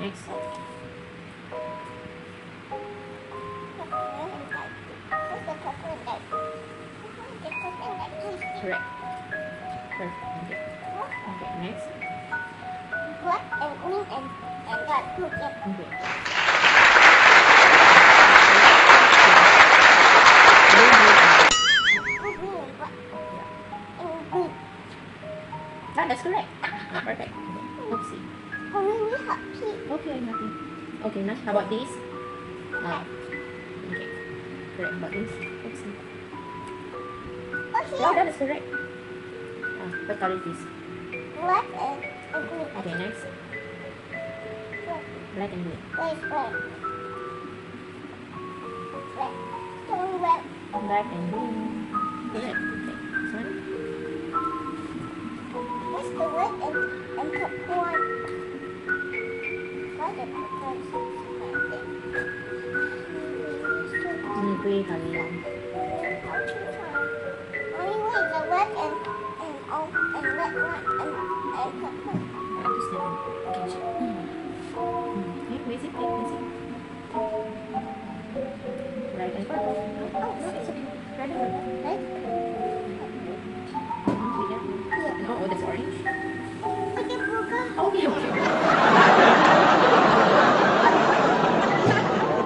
next. Correct. Perfect. Okay. Okay, next. Black and green and dark blue. Okay. That's correct. Perfect. Oopsie. Okay, I'm happy. Okay, now how about this? Okay. Correct. About this? Oopsie. Oh, that is correct. What color is this? Black and green. Okay, next. Black and green. Red. Red. Black and green. Correct. Okay. This one? What's the red and popcorn? What the popcorn? Green color. Only the red and red one and popcorn. Okay, basic. Red and purple. Oh, no, it's okay. Red and purple. Red? Oh, that's orange. Okay, Puka. Okay.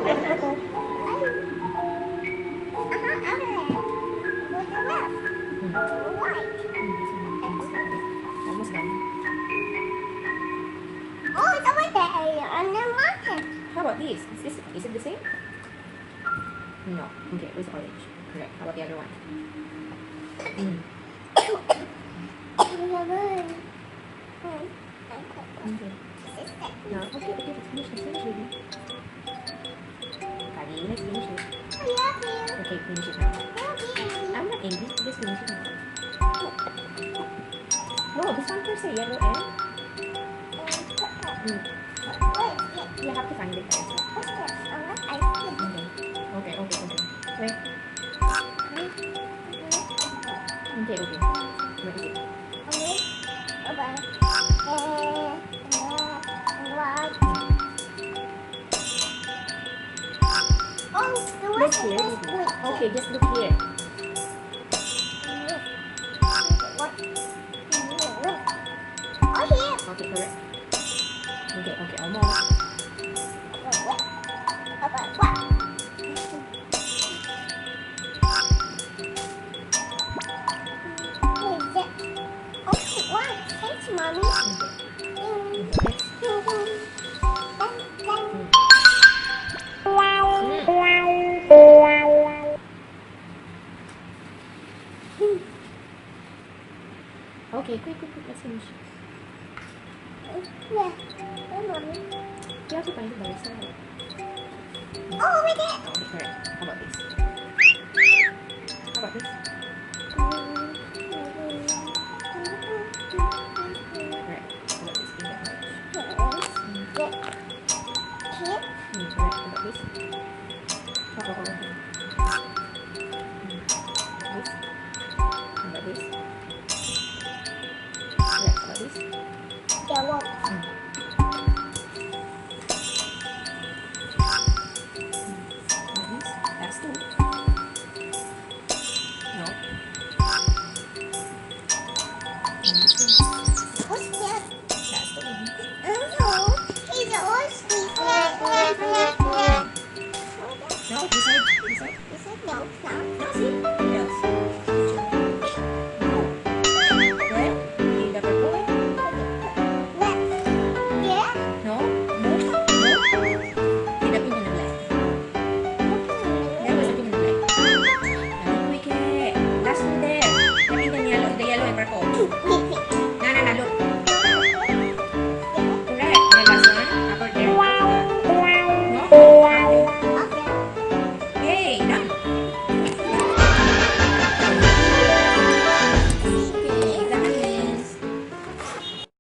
Red and purple. Almost done. Oh, it's over there on the market. How about this? Is it the same? No. Okay, it's orange. Correct. How about the other one? Okay. No, okay, let's finish. Let's finish, baby. Kali, let's finish it. I love you. Okay, finish it now. Love you. I'm not angry, just finish it now. No, this one first, yellow and... You have to find it first. Okay. Wait. Okay. What is it? Look here. Okay, just look here. Okay, correct. Okay, almost. Thanks, Mommy. Okay, quick, let's finish. Yeah. Hey, Mommy. You have to find it by yourself. Oh, over there. Okay, correct. How about this? Correct. How about this? Correct. How about this? How about this? Yellow. That's two. No. What's that? That's the one. Oh, he's an oyster. No, this side. Is it? No, no. See?